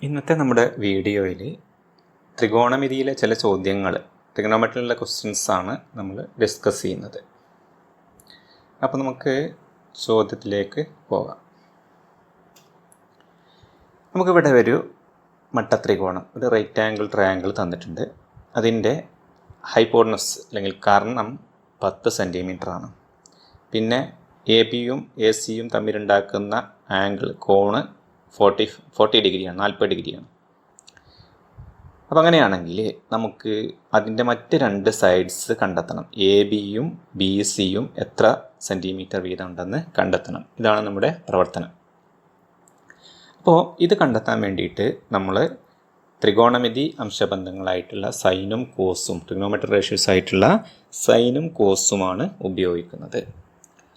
ഇന്നത്തെ നമ്മുടെ വീഡിയോയിൽ ത്രികോണമിതിയിലെ ചില ചോദ്യങ്ങൾ, ട്രിഗണോമെട്രിയിലുള്ള ക്വസ്റ്റ്യൻസാണ് നമ്മൾ ഡിസ്കസ് ചെയ്യുന്നത്. അപ്പോൾ നമുക്ക് ചോദ്യത്തിലേക്ക് പോകാം. നമുക്കിവിടെ ഒരു മട്ടത്രികോണം, ഒരു റൈറ്റ് ആംഗിൾ ട്രയാങ്കിൾ തന്നിട്ടുണ്ട്. അതിൻ്റെ ഹൈപ്പോട്ടനസ് അല്ലെങ്കിൽ കർണം 10 സെൻറ്റിമീറ്റർ ആണ്. പിന്നെ എ ബിയും എ സിയും തമ്മിലുണ്ടാക്കുന്ന ആംഗിൾ കോണ് 40 ഡിഗ്രിയാണ്, 40 ഡിഗ്രിയാണ്. അപ്പോൾ അങ്ങനെയാണെങ്കിൽ നമുക്ക് അതിൻ്റെ മറ്റ് രണ്ട് സൈഡ്സ് കണ്ടെത്തണം. എ ബിയും ബി സിയും എത്ര സെൻറ്റിമീറ്റർ വീതം ഉണ്ടെന്ന് കണ്ടെത്തണം. ഇതാണ് നമ്മുടെ പ്രവർത്തനം. അപ്പോൾ ഇത് കണ്ടെത്താൻ വേണ്ടിയിട്ട് നമ്മൾ ത്രികോണമിതി അംശബന്ധങ്ങളായിട്ടുള്ള സൈനും കോസും, ട്രിഗണോമെട്രി റേഷ്യോസ് ആയിട്ടുള്ള സൈനും കോസുമാണ് ഉപയോഗിക്കുന്നത്.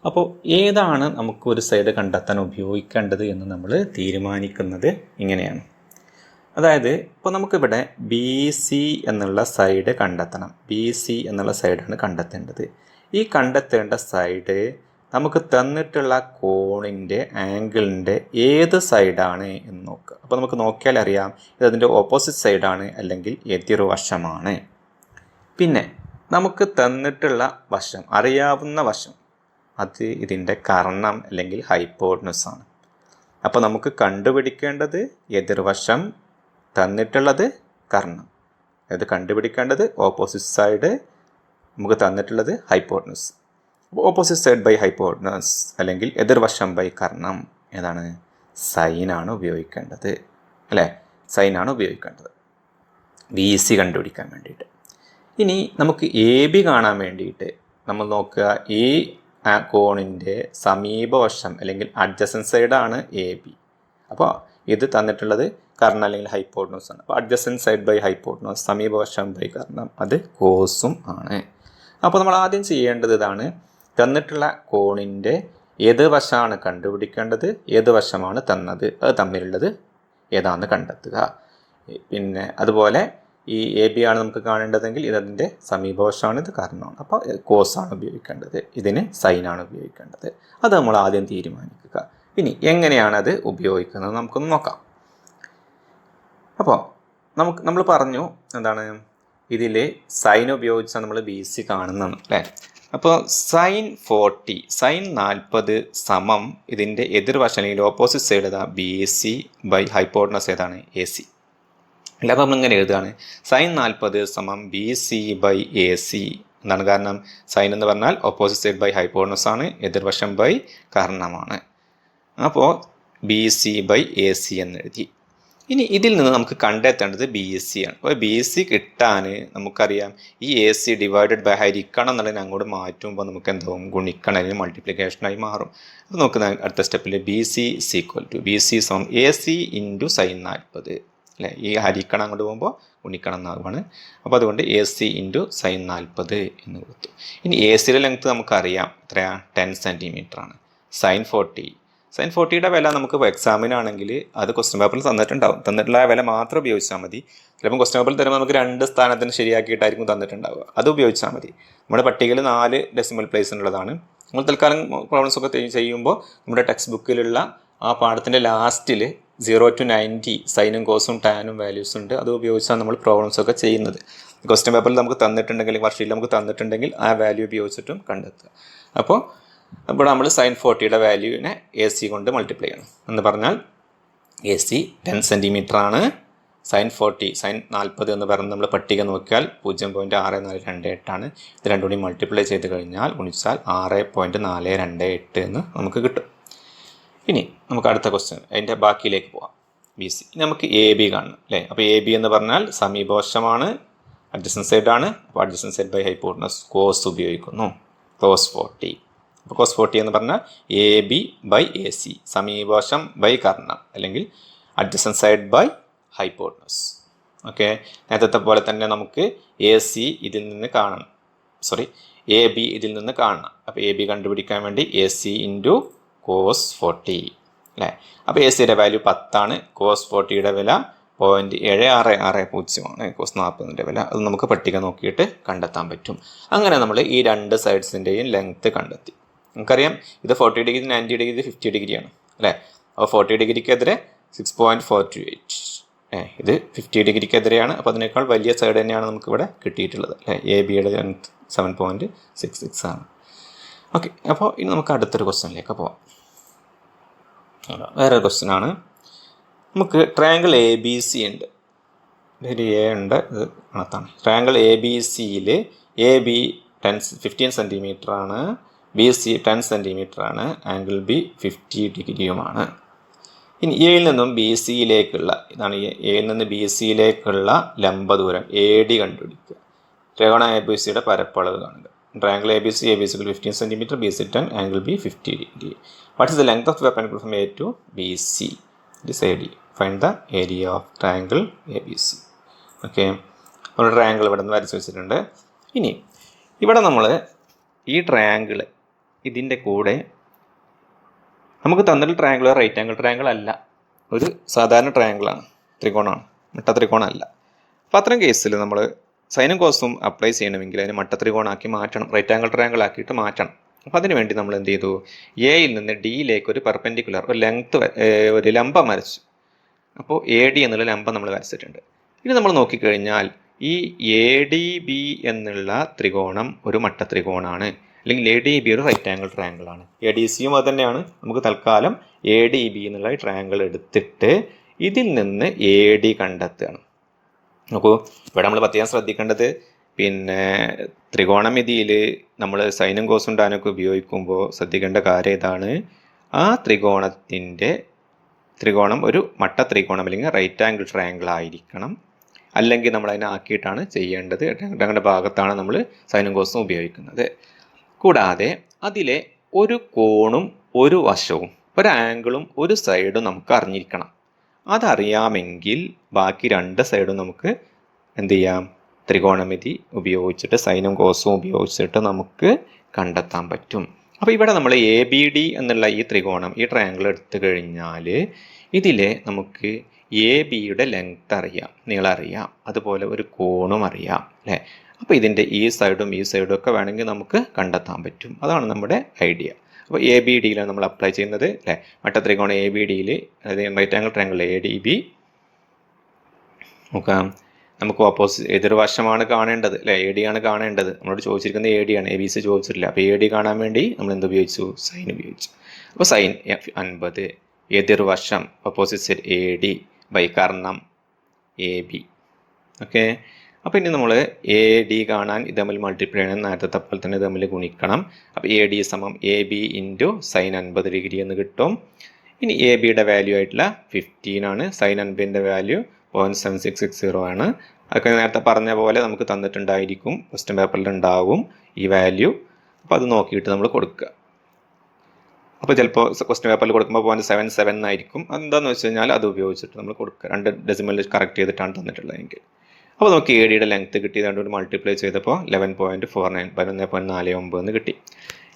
അപ്പോൾ ഏതാണ് നമുക്ക് ഒരു സൈഡ് കണ്ടെത്താൻ ഉപയോഗിക്കേണ്ടത് എന്ന് നമ്മൾ തീരുമാനിക്കുന്നത് ഇങ്ങനെയാണ്. അതായത് ഇപ്പോൾ നമുക്കിവിടെ ബി സി എന്നുള്ള സൈഡ് കണ്ടെത്തണം. ബി സി എന്നുള്ള സൈഡാണ് കണ്ടെത്തേണ്ടത്. ഈ കണ്ടെത്തേണ്ട സൈഡ് നമുക്ക് തന്നിട്ടുള്ള കോണിൻ്റെ ആംഗിളിൻ്റെ ഏത് സൈഡാണ് എന്ന് നോക്കുക. അപ്പോൾ നമുക്ക് നോക്കിയാൽ അറിയാം ഇതതിൻ്റെ ഓപ്പോസിറ്റ് സൈഡാണ് അല്ലെങ്കിൽ എതിർവശമാണ്. പിന്നെ നമുക്ക് തന്നിട്ടുള്ള വശം, അറിയാവുന്ന വശം, അത് ഇതിൻ്റെ കർണം അല്ലെങ്കിൽ ഹൈപ്പോട്ടനസ് ആണ്. അപ്പോൾ നമുക്ക് കണ്ടുപിടിക്കേണ്ടത് എതിർവശം, തന്നിട്ടുള്ളത് കർണം. അതായത് കണ്ടുപിടിക്കേണ്ടത് ഓപ്പോസിറ്റ് സൈഡ്, നമുക്ക് തന്നിട്ടുള്ളത് ഹൈപ്പോട്ടനസ്. അപ്പോൾ ഓപ്പോസിറ്റ് സൈഡ് ബൈ ഹൈപ്പോട്ടനസ് അല്ലെങ്കിൽ എതിർവശം ബൈ കർണം ഏതാണ്? സൈനാണ് ഉപയോഗിക്കേണ്ടത്, അല്ലേ? സൈനാണ് ഉപയോഗിക്കേണ്ടത് ബി സി കണ്ടുപിടിക്കാൻ വേണ്ടിയിട്ട്. ഇനി നമുക്ക് എ ബി കാണാൻ വേണ്ടിയിട്ട് നമ്മൾ നോക്കുക, ഈ കോണിൻ്റെ സമീപവശം അല്ലെങ്കിൽ അഡ്ജസൻറ്റ് സൈഡാണ് എ ബി. അപ്പോൾ ഇത് തന്നിട്ടുള്ളത് കർണം അല്ലെങ്കിൽ ഹൈപ്പോട്ടനസ് ആണ്. അപ്പോൾ അഡ്ജസൻറ്റ് സൈഡ് ബൈ ഹൈപ്പോട്ടനസ്, സമീപവശം ബൈ കർണം, അത് കോസും ആണ്. അപ്പോൾ നമ്മൾ ആദ്യം ചെയ്യേണ്ടത് ഇതാണ്, തന്നിട്ടുള്ള കോണിൻ്റെ ഏത് വശമാണ് കണ്ടുപിടിക്കേണ്ടത്, ഏത് വശമാണ് തന്നത്, അത് തമ്മിലുള്ളത് ഏതാണെന്ന് കണ്ടെത്തുക. പിന്നെ അതുപോലെ ഈ എ ബി ആണ് നമുക്ക് കാണേണ്ടതെങ്കിൽ ഇതതിൻ്റെ സമീപവശമാണ്, ഇത് കർണമാണ്. അപ്പോൾ കോസാണ് ഉപയോഗിക്കേണ്ടത്, ഇതിന് സൈനാണ് ഉപയോഗിക്കേണ്ടത്. അത് നമ്മൾ ആദ്യം തീരുമാനിക്കുക. ഇനി എങ്ങനെയാണത് ഉപയോഗിക്കുന്നത് നമുക്കൊന്ന് നോക്കാം. അപ്പോൾ നമ്മൾ പറഞ്ഞു എന്താണ്, ഇതിൽ സൈൻ ഉപയോഗിച്ചാണ് നമ്മൾ ബി സി കാണുന്നതാണ്, അല്ലേ? അപ്പോൾ സൈൻ 40 സമം ഇതിൻ്റെ എതിർവശം അല്ലെങ്കിൽ ഓപ്പോസിറ്റ് സൈഡ് ഏതാ? ബി സി ബൈ ഹൈപ്പോട്ടനസ് ഏതാണ്? A C. അല്ല, അപ്പോൾ നമ്മളിങ്ങനെ എഴുതുകയാണ്, സൈൻ 40 സമം B C by A C. എന്താണ് കാരണം? സൈൻ എന്ന് പറഞ്ഞാൽ ഓപ്പോസിറ്റ് സൈഡ് ബൈ ഹൈപ്പോട്ടനസ് ആണ്, എതിർവശം ബൈ കർണമാണ്. അപ്പോൾ B C by A C എന്ന് എഴുതി. ഇനി ഇതിൽ നിന്ന് നമുക്ക് കണ്ടെത്തേണ്ടത് ബി സി ആണ്. അപ്പോൾ ബി സി കിട്ടാൻ നമുക്കറിയാം ഈ എ സി ഡിവൈഡഡ് ബൈ ഹരിക്കണം എന്നുള്ളതിന് അങ്ങോട്ട് മാറ്റുമ്പോൾ നമുക്ക് എന്താവും? ഗുണിക്കണം, അല്ലെങ്കിൽ മൾട്ടിപ്ലിക്കേഷനായി മാറും. അപ്പോൾ നമുക്ക് അടുത്ത സ്റ്റെപ്പിൽ B C is equal to B C സമം എ സി ഇൻറ്റു സൈൻ 40, അല്ലേ? ഈ ഹരിക്കണം അങ്ങോട്ട് പോകുമ്പോൾ ഗുണിക്കണം എന്നാകുവാണ്. അപ്പോൾ അതുകൊണ്ട് എ സി ഇൻറ്റു സൈൻ 40 എന്ന് കൊടുത്തു. ഇനി എ സിയുടെ ലെങ്ത്ത് നമുക്കറിയാം എത്രയാണ്? 10 സെൻറ്റിമീറ്റർ ആണ്. സൈൻ 40യുടെ വില നമുക്ക് എക്സാമിനാണെങ്കിൽ അത് ക്വസ്റ്റ്യൻ പേപ്പറിൽ തന്നിട്ടുണ്ടാവും. തന്നിട്ടുള്ള വില മാത്രം ഉപയോഗിച്ചാൽ മതി. ചിലപ്പോൾ ക്വസ്റ്റ്യൻ പേപ്പറിൽ തരുമ്പോൾ നമുക്ക് 2 സ്ഥാനത്തിന് ശരിയാക്കിയിട്ടായിരിക്കും തന്നിട്ടുണ്ടാവുക. അത് ഉപയോഗിച്ചാൽ മതി. നമ്മുടെ പട്ടികയിൽ 4 ഡെസിമൽ പ്ലേസ് ഉള്ളതാണ്. നമ്മൾ തൽക്കാലം പ്രോബ്ലംസ് ഒക്കെ ചെയ്യുമ്പോൾ നമ്മുടെ ടെക്സ്റ്റ് ബുക്കിലുള്ള ആ പാഠത്തിൻ്റെ ലാസ്റ്റിൽ 0 to 90 സൈനും കോസും ടാനും വാല്യൂസ് ഉണ്ട്. അത് ഉപയോഗിച്ചാണ് നമ്മൾ പ്രോബ്ലംസ് ഒക്കെ ചെയ്യുന്നത്. ക്വസ്റ്റ്യൻ പേപ്പറിൽ നമുക്ക് തന്നിട്ടുണ്ടെങ്കിൽ, വർഷയിൽ നമുക്ക് തന്നിട്ടുണ്ടെങ്കിൽ ആ വാല്യൂ ഉപയോഗിച്ചിട്ടും കണ്ടെത്തുക. അപ്പോൾ അപ്പോൾ നമ്മൾ സൈൻ 40യുടെ വാല്യൂവിനെ എ സി കൊണ്ട് മൾട്ടിപ്ലൈ ചെയ്യണം. എന്ന് പറഞ്ഞാൽ എ സി 10 സെൻറ്റിമീറ്റർ ആണ്. സൈൻ 40 എന്ന് പറയുന്നത് നമ്മൾ പട്ടിക നോക്കിയാൽ 0.6428 ആണ്. ഇത് രണ്ടും കൂടി മൾട്ടിപ്ലൈ ചെയ്ത് കഴിഞ്ഞാൽ ഗുണിച്ചാൽ 6.428 എന്ന് നമുക്ക് കിട്ടും. ഇനി നമുക്ക് അടുത്ത ക്വസ്റ്റ്യൻ, അതിൻ്റെ ബാക്കിയിലേക്ക് പോകാം. ബി സി നമുക്ക് എ ബി കാണണം, അല്ലേ? അപ്പോൾ എ ബി എന്ന് പറഞ്ഞാൽ സമീപവശമാണ്, അഡ്ജസൻറ്റ് സൈഡാണ്. അപ്പോൾ adjacent side by hypotenuse cos ഉപയോഗിക്കുന്നു, കോസ് 40. അപ്പോൾ കോസ് 40 എന്ന് പറഞ്ഞാൽ A B by A C, സമീപവശം ബൈ കർണം അല്ലെങ്കിൽ adjacent side by hypotenuse. Okay, നേരത്തെ പോലെ തന്നെ നമുക്ക് എ സി ഇതിൽ നിന്ന് കാണണം, എ ബി ഇതിൽ നിന്ന് കാണണം. അപ്പോൾ എ ബി കണ്ടുപിടിക്കാൻ വേണ്ടി എ സി ഇൻറ്റു കോസ് 40, അല്ലേ? അപ്പോൾ എ സിയുടെ വാല്യൂ 10 ആണ്. കോസ് 40യുടെ വില 0.7660 കോസ് 40ൻ്റെ വില. അത് നമുക്ക് പട്ടിക നോക്കിയിട്ട് കണ്ടെത്താൻ പറ്റും. അങ്ങനെ നമ്മൾ ഈ 2 സൈഡ്സിൻ്റെയും ലെങ്ത്ത് കണ്ടെത്തി. നമുക്കറിയാം ഇത് 40 ഡിഗ്രി, 90 ഡിഗ്രി, 50 ഡിഗ്രിയാണ്, അല്ലേ? അപ്പോൾ 40 ഡിഗ്രിക്കെതിരെ 6.428, ഇത് 50 ഡിഗ്രിക്കെതിരെയാണ്. അപ്പോൾ അതിനേക്കാൾ വലിയ സൈഡ് തന്നെയാണ് നമുക്കിവിടെ കിട്ടിയിട്ടുള്ളത് അല്ലേ. എ ബിയുടെ ലെങ്ത് 7.66 ആണ്. ഓക്കെ, അപ്പോൾ ഇനി നമുക്ക് അടുത്തൊരു ക്വസ്റ്റ്യനിലേക്ക് പോവാം. വേറൊരു ക്വസ്റ്റ്യൻ ആണ്. നമുക്ക് ട്രയാങ്കിൾ എ ബി സി ഉണ്ട്, ഒരു എ ഉണ്ട്, ഇത് കണത്താണ്. ട്രയാങ്കിൾ എ ബി സിയിൽ എ ബി 15 സെൻറ്റിമീറ്റർ ആണ്, ബി സി 10 സെൻറ്റിമീറ്റർ ആണ്, ആംഗിൾ ബി 50 ഡിഗ്രിയുമാണ്. ഇനി എയിൽ നിന്നും ബി സിയിലേക്കുള്ള, ഇതാണ് എയിൽ നിന്ന് ബി സിയിലേക്കുള്ള ലംബ ദൂരം എ ഡി കണ്ടുപിടിക്കുക. ത്രികോണ എ ബി സിയുടെ പരപ്പളവ് കാണുക. Triangle A B C 15 centimetre, B C 10, angle B 50 degree. What is the length of perpendicular from A to B C? It is A D. Find the area of triangle A B C. Okay, നമ്മൾ triangle ഇവിടെ നിന്ന് വരച്ച് വെച്ചിട്ടുണ്ട്. ഇനി ഇവിടെ നമ്മൾ ഈ triangle ഇതിൻ്റെ കൂടെ നമുക്ക് തന്നിട്ടുള്ള ട്രയാങ്കിൾ റൈറ്റ് ആംഗിൾ ട്രയാങ്കിൾ അല്ല, ഒരു സാധാരണ ട്രയാങ്കിളാണ്, ത്രികോണമാണ്, മട്ടത്രികോണമല്ല. അപ്പോൾ അത്തരം കേസിൽ നമ്മൾ സൈനും കോസും അപ്ലൈ ചെയ്യണമെങ്കിൽ അതിന് മട്ടത്രികോണാക്കി മാറ്റണം, റൈറ്റ് ആംഗിൾ ട്രയാങ്കിൾ ആക്കിയിട്ട് മാറ്റണം. അപ്പോൾ അതിന് വേണ്ടി നമ്മൾ എന്ത് ചെയ്തു? എയിൽ നിന്ന് ഡിയിലേക്ക് ഒരു പെർപെൻഡിക്കുലർ, ഒരു ലെങ്ത്ത്, ഒരു ലംബം വരച്ചു. അപ്പോൾ എ ഡി എന്നുള്ള ലംബം നമ്മൾ വരച്ചിട്ടുണ്ട്. ഇനി നമ്മൾ നോക്കിക്കഴിഞ്ഞാൽ ഈ എ ഡി ബി എന്നുള്ള ത്രികോണം ഒരു മട്ടത്രികോണാണ്, അല്ലെങ്കിൽ എ ഡി ബി ഒരു റൈറ്റ് ആംഗിൾ ട്രയാങ്കിളാണ്. എ ഡി സിയും അത് തന്നെയാണ്. നമുക്ക് തൽക്കാലം എ ഡി ബി എന്നുള്ള ട്രയാങ്കിൾ എടുത്തിട്ട് ഇതിൽ നിന്ന് എ ഡി കണ്ടെത്തുകയാണ്. നോക്കൂ, ഇവിടെ നമ്മൾ പ്രത്യേകം ശ്രദ്ധിക്കേണ്ടത്, പിന്നെ ത്രികോണമിതിയിൽ നമ്മൾ സൈനും കോസും ടാനൊക്കെ ഉപയോഗിക്കുമ്പോൾ ശ്രദ്ധിക്കേണ്ട കാര്യം ഇതാണ്. ആ ത്രികോണം ഒരു മട്ടത്രികോണം അല്ലെങ്കിൽ റൈറ്റ് ആംഗിൾ ട്രയാങ്കിൾ ആയിരിക്കണം, അല്ലെങ്കിൽ നമ്മൾ അതിനെ ആക്കിയിട്ടാണ് ചെയ്യേണ്ടത്. രണ്ടാമത്തെ ഭാഗത്താണ് നമ്മൾ സൈനും കോസും ഉപയോഗിക്കുന്നത്. കൂടാതെ അതിലെ ഒരു കോണും ഒരു വശവും ഒരു ആംഗിളും ഒരു സൈഡും നമുക്ക് അറിഞ്ഞിരിക്കണം. അതറിയാമെങ്കിൽ ബാക്കി രണ്ട് സൈഡും നമുക്ക് എന്ത് ചെയ്യാം? ത്രികോണമിതി ഉപയോഗിച്ചിട്ട്, സൈനും കോസും ഉപയോഗിച്ചിട്ട് നമുക്ക് കണ്ടെത്താൻ പറ്റും. അപ്പോൾ ഇവിടെ നമ്മൾ എ ബി ഡി എന്നുള്ള ഈ ത്രികോണം, ഈ ട്രയാങ്കിൾ എടുത്തു കഴിഞ്ഞാൽ ഇതിലെ നമുക്ക് എ ബിയുടെ ലെങ്ത് അറിയാം, നീളം അറിയാം, അതുപോലെ ഒരു കോണും അറിയാം അല്ലേ. അപ്പോൾ ഇതിൻ്റെ ഈ സൈഡും ഈ സൈഡും ഒക്കെ വേണമെങ്കിൽ നമുക്ക് കണ്ടെത്താൻ പറ്റും. അതാണ് നമ്മുടെ ഐഡിയ. അപ്പോൾ എ ബി ഡിയിലാണ് നമ്മൾ അപ്ലൈ ചെയ്യുന്നത് അല്ലേ. മട്ടത്രികോണം എ ബി ഡിയിൽ, അതായത് right angle triangle A D B നോക്കാം. നമുക്ക് എതിർവശമാണ് കാണേണ്ടത് അല്ലേ, എ ഡി ആണ് കാണേണ്ടത്. നമ്മളോട് ചോദിച്ചിരിക്കുന്നത് എ ഡി ആണ്, എ ബി സി ചോദിച്ചിട്ടില്ല. അപ്പോൾ എ ഡി കാണാൻ വേണ്ടി നമ്മൾ എന്ത് ഉപയോഗിച്ചു? സൈൻ ഉപയോഗിച്ചു. അപ്പോൾ സൈൻ 50, എതിർവശം opposite side A D by കർണം എ ബി. ഓക്കെ, അപ്പോൾ ഇനി നമ്മൾ എ ഡി കാണാൻ ഇത് തമ്മിൽ മൾട്ടിപ്ലൈ ചെയ്യണം, നേരത്തെ പോലെ തന്നെ തമ്മിൽ ഗുണിക്കണം. അപ്പോൾ എ ഡി സമം A B into sine 50 degree എന്ന് കിട്ടും. ഇനി എ ബിയുടെ വാല്യൂ ആയിട്ടുള്ള 15 ആണ്, സൈൻ 50ൻ്റെ വാല്യൂ 0.7660 ആണ്. അതൊക്കെ നേരത്തെ പറഞ്ഞ പോലെ നമുക്ക് തന്നിട്ടുണ്ടായിരിക്കും, ക്വസ്റ്റ്യൻ പേപ്പറിൽ ഉണ്ടാവും ഈ വാല്യൂ. അപ്പോൾ അത് നോക്കിയിട്ട് നമ്മൾ കൊടുക്കുക. അപ്പോൾ ചിലപ്പോൾ ക്വസ്റ്റ്യൻ പേപ്പറിൽ കൊടുക്കുമ്പോൾ 0.77 എന്നായിരിക്കും. എന്താണെന്ന് വെച്ച് കഴിഞ്ഞാൽ അത് ഉപയോഗിച്ചിട്ട് നമ്മൾ കൊടുക്കുക. 2 ഡെസിമൽ കറക്റ്റ് ചെയ്തിട്ടാണ് തന്നിട്ടുള്ളതെങ്കിൽ. അപ്പോൾ നമുക്ക് എ ഡിയുടെ ലെങ്ത്ത് കിട്ടി, രണ്ടുകൊണ്ട് മൾട്ടിപ്ലൈ ചെയ്തപ്പോൾ 11.49 11.49 എന്ന് കിട്ടി.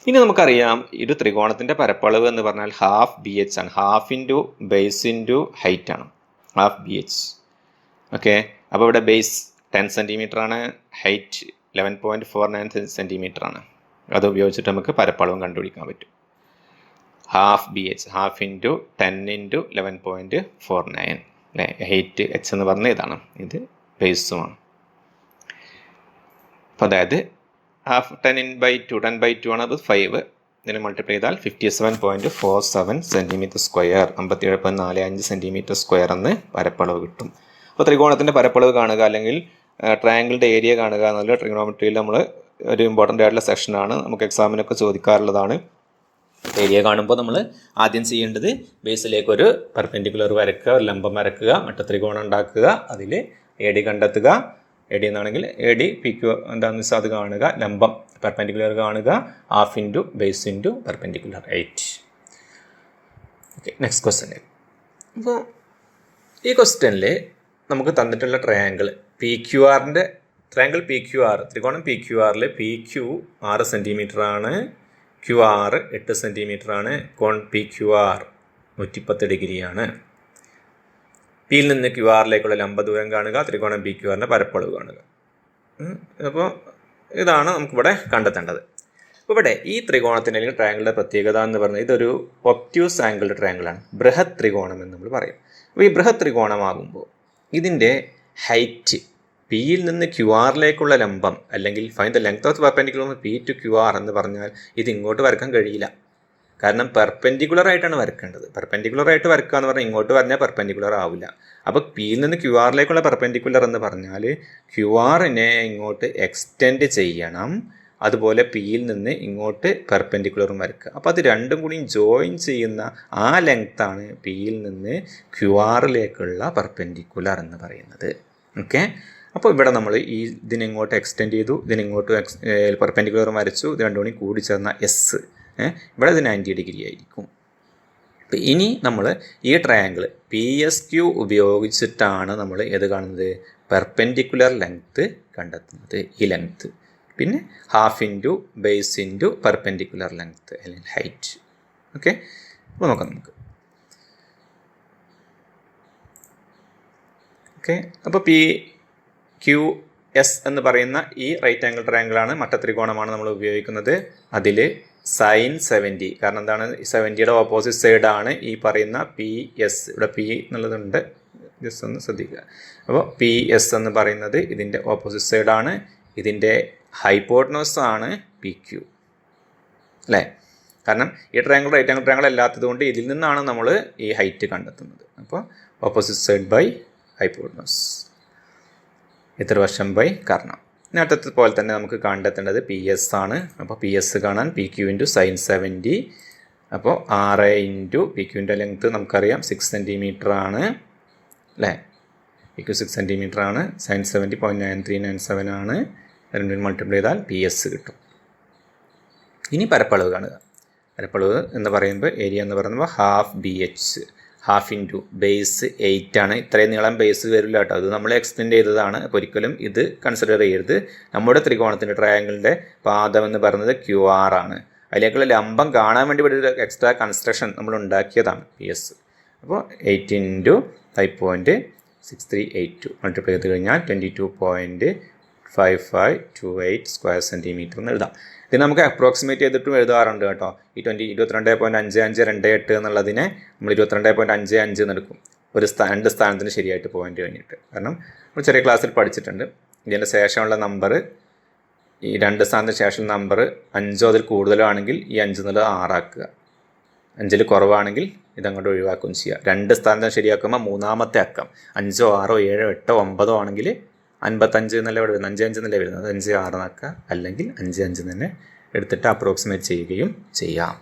ഇനി നമുക്കറിയാം ഒരു ത്രികോണത്തിൻ്റെ പരപ്പളവ് എന്ന് പറഞ്ഞാൽ ഹാഫ് ബി എച്ച് ആണ്. Half into base into height ആണ്, ഹാഫ് ബി എച്ച്. ഓക്കെ, അപ്പോൾ ഇവിടെ ബേസ് 10 സെൻറ്റിമീറ്റർ ആണ്, ഹൈറ്റ് 11.49 സെൻറ്റിമീറ്റർ ആണ്. അത് ഉപയോഗിച്ചിട്ട് നമുക്ക് പരപ്പളവും കണ്ടുപിടിക്കാൻ പറ്റും. Half B H, half into 10 into 11.49 അല്ലേ. ഹൈറ്റ് എച്ച് എന്ന് പറഞ്ഞ ഇതാണ്, ഇത് ബേസുമാണ്. അപ്പോൾ അതായത് ഹാഫ് 10/2 ആണ്, അത് 5. ഇതിനെ മൾട്ടിപ്ലൈ ചെയ്താൽ 57.47 സെൻറ്റിമീറ്റർ സ്ക്വയർ, 57.45 സെൻറ്റിമീറ്റർ സ്ക്വയർ എന്ന് പരപ്പളവ് കിട്ടും. അപ്പോൾ ത്രികോണത്തിൻ്റെ പരപ്പളവ് കാണുക അല്ലെങ്കിൽ ട്രയാങ്കിളിൻ്റെ ഏരിയ കാണുക എന്നുള്ള ട്രിഗണോമെട്രിയിൽ നമ്മൾ ഒരു ഇമ്പോർട്ടൻ്റ് ആയിട്ടുള്ള സെക്ഷനാണ്, നമുക്ക് എക്സാമിനൊക്കെ ചോദിക്കാറുള്ളതാണ്. ഏരിയ കാണുമ്പോൾ നമ്മൾ ആദ്യം ചെയ്യേണ്ടത് ബേസിലേക്ക് ഒരു പെർപെൻഡിക്കുലർ വരയ്ക്കുക, ഒരു ലംബം വരയ്ക്കുക, മട്ടത്രികോണം ഉണ്ടാക്കുക, അതിൽ എ ഡി കണ്ടെത്തുക. എ ഡി എന്നാണെങ്കിൽ എ ഡി പി ക്യു എന്താണെന്ന് വെച്ചാൽ അത് കാണുക, ലംബം പെർപെൻഡിക്കുലർ കാണുക, half into base into perpendicular 8. Okay, next question. അപ്പോൾ ഈ ക്വസ്റ്റ്യനിൽ നമുക്ക് തന്നിട്ടുള്ള ട്രയാങ്കിൾ പി ക്യു ആറിൻ്റെ ട്രയാങ്കിൾ പി ക്യു ആർ, ത്രികോണം പി ക്യു ആറിൽ പി ക്യു 6 സെൻറ്റിമീറ്റർ ആണ്, ക്യു ആർ 8 സെൻറ്റിമീറ്റർ ആണ്, കോൺ പി ക്യു ആർ 110 ഡിഗ്രിയാണ്. പിയിൽ നിന്ന് ക്യു ആറിലേക്കുള്ള ലംബ ദൂരം കാണുക, ത്രികോണം പി ക്യു ആറിൻ്റെ പരപ്പളവ് കാണുക. അപ്പോൾ ഇതാണ് നമുക്കിവിടെ കണ്ടെത്തേണ്ടത്. അപ്പോൾ ഇവിടെ ഈ ത്രികോണത്തിൻ്റെ അല്ലെങ്കിൽ ട്രയാങ്കിളിൻ്റെ പ്രത്യേകത എന്ന് പറഞ്ഞാൽ ഇതൊരു ഒബ്റ്റ്യൂസ് ആംഗിൾഡ് ട്രയാങ്കിളാണ്, ബൃഹത് ത്രികോണം എന്ന് നമ്മൾ പറയും. അപ്പോൾ ഈ ബൃഹത് ത്രികോണമാകുമ്പോൾ ഇതിൻ്റെ ഹൈറ്റ് പിയിൽ നിന്ന് ക്യു ആറിലേക്കുള്ള ലംബം അല്ലെങ്കിൽ find the length of perpendicular P to Q R എന്ന് പറഞ്ഞാൽ ഇത് ഇങ്ങോട്ട് വരക്കാൻ കഴിയില്ല. കാരണം പെർപെൻഡിക്കുലർ ആയിട്ടാണ് വരക്കേണ്ടത്. പെർപെൻഡിക്കുലർ ആയിട്ട് വരക്കുക എന്ന് പറഞ്ഞാൽ ഇങ്ങോട്ട് പറഞ്ഞാൽ പെർപെൻഡിക്കുലർ ആവില്ല. അപ്പോൾ പിയിൽ നിന്ന് ക്യു ആറിലേക്കുള്ള പെർപെൻഡിക്കുലർ എന്ന് പറഞ്ഞാൽ ക്യു ആറിനെ ഇങ്ങോട്ട് എക്സ്റ്റെൻഡ് ചെയ്യണം, അതുപോലെ പിയിൽ നിന്ന് ഇങ്ങോട്ട് പെർപെൻഡിക്കുലറും വരക്കുക. അപ്പോൾ അത് രണ്ടും കൂടി ജോയിൻ ചെയ്യുന്ന ആ ലെങ്ത്താണ് പിയിൽ നിന്ന് ക്യു ആറിലേക്കുള്ള പെർപെൻഡിക്കുലർ എന്ന് പറയുന്നത്. ഓക്കെ, അപ്പോൾ ഇവിടെ നമ്മൾ ഇതിനിങ്ങോട്ട് എക്സ്റ്റെൻഡ് ചെയ്തു, ഇതിനിങ്ങോട്ട് പെർപെൻഡിക്കുലറും വരച്ചു, ഇത് രണ്ടും കൂടി കൂടി ചേർന്ന എസ്, ഇവിടെ ഇത് 90 ഡിഗ്രി ആയിരിക്കും. ഇനി നമ്മൾ ഈ ട്രയാങ്കിൾ PSQ ഉപയോഗിച്ചിട്ടാണ് നമ്മൾ ഏത് കാണുന്നത്, പെർപെൻഡിക്കുലർ ലെങ്ത്ത് കണ്ടെത്തുന്നത്. ഈ ലെങ്ത്ത് പിന്നെ half into base into perpendicular length അല്ലെങ്കിൽ ഹൈറ്റ്. ഓക്കെ, അപ്പോൾ നമുക്ക് ഓക്കെ, അപ്പോൾ PQS എന്ന് പറയുന്ന ഈ റൈറ്റ് ആംഗിൾ ട്രയാങ്കിളാണ്, മട്ടത്രികോണമാണ് നമ്മൾ ഉപയോഗിക്കുന്നത്. അതിൽ sin 70, കാരണം എന്താണ്, 70യുടെ ഓപ്പോസിറ്റ് സൈഡാണ് ഈ പറയുന്ന PS. ഇവിടെ P എന്നുള്ളതുണ്ട്, ജസ്റ്റ് ഒന്ന് ശ്രദ്ധിക്കുക. അപ്പോൾ PS എന്ന് പറയുന്നത് ഇതിൻ്റെ ഓപ്പോസിറ്റ് സൈഡാണ്, ഇതിൻ്റെ ഹൈപ്പോട്ടനസ് ആണ് PQ അല്ലേ. കാരണം ഈ ട്രയാങ്കിൾ റൈറ്റ് ആംഗിൾ ട്രയാങ്കിൾ അല്ലാത്തത് കൊണ്ട് ഇതിൽ നിന്നാണ് നമ്മൾ ഈ ഹൈറ്റ് കണ്ടെത്തുന്നത്. അപ്പോൾ ഓപ്പോസിറ്റ് സൈഡ് ബൈ ഹൈപ്പോട്ടനസ്, എതിർവശം ബൈ കർണം. നേരത്തെ പോലെ തന്നെ നമുക്ക് കണ്ടെത്തേണ്ടത് PS ആണ്. അപ്പോൾ PS കാണാൻ PQ ഇൻറ്റു sin 70. അപ്പോൾ 6 ഇൻറ്റു PQൻ്റെ ലെങ്ത്ത് നമുക്കറിയാം 6 സെൻറ്റിമീറ്റർ ആണ് അല്ലേ. PQ 6 സെൻറ്റിമീറ്റർ ആണ്, sin 70 0.9397 ആണ്. രണ്ടും മൾട്ടിപ്ലൈ ചെയ്താൽ PS കിട്ടും. ഇനി പരപ്പളവ് കാണുക. പരപ്പളവ് എന്ന് പറയുമ്പോൾ ഏരിയ എന്ന് പറയുമ്പോൾ half BH, half into base 8 ആണ്. ഇത്രയും നീളം ബേസ് വരില്ല കേട്ടോ, അത് നമ്മൾ എക്സ്റ്റെൻഡ് ചെയ്തതാണ്. അപ്പോൾ ഒരിക്കലും ഇത് കൺസിഡർ ചെയ്യരുത്. നമ്മുടെ ത്രികോണത്തിൻ്റെ ട്രയാങ്കിളിൻ്റെ പാദം എന്ന് പറയുന്നത് QR ആണ്. അതിലേക്കുള്ള ലംബം കാണാൻ വേണ്ടി ഒരു എക്സ്ട്രാ കൺസ്ട്രക്ഷൻ നമ്മൾ ഉണ്ടാക്കിയതാണ് PS. അപ്പോൾ 8 ഇൻറ്റു 5.6382 മൾട്ടിപ്ലൈ ചെയ്ത് കഴിഞ്ഞാൽ 22.5528 സ്ക്വയർ സെൻറ്റിമീറ്റർ എന്ന് എഴുതാം. ഇത് നമുക്ക് അപ്രോക്സിമേറ്റ് ചെയ്തിട്ടും എഴുതാറുണ്ട് കേട്ടോ. ഈ 22.5528 എന്നുള്ളതിനെ നമ്മൾ 22.55 എന്ന് എടുക്കും, ഒരു രണ്ട് സ്ഥാനത്തിന് ശരിയായിട്ട് പോയിന്റ് കഴിഞ്ഞിട്ട്. കാരണം നമ്മൾ ചെറിയ ക്ലാസ്സിൽ പഠിച്ചിട്ടുണ്ട്, ഇതിൻ്റെ ശേഷമുള്ള നമ്പർ, ഈ രണ്ട് സ്ഥാനത്തിന് ശേഷം നമ്പർ 5 അതിൽ കൂടുതലാണെങ്കിൽ ഈ 5 എന്നുള്ളത് 6 ആക്കുക, 5ൽ കുറവാണെങ്കിൽ ഇതങ്ങോട്ട് ഒഴിവാക്കുകയും ചെയ്യുക. രണ്ട് സ്ഥാനത്തിന് ശരിയാക്കുമ്പോൾ മൂന്നാമത്തെ അക്കം 5, 6, 7, 8, 9 ആണെങ്കിൽ 55 എന്നല്ല ഇവിടെ വരുന്നത്, 5 എന്നല്ലേ വരുന്നത്, 5, 6 ആക്കുക, അല്ലെങ്കിൽ 5 തന്നെ എടുത്തിട്ട് അപ്രോക്സിമേറ്റ് ചെയ്യുകയും ചെയ്യാം.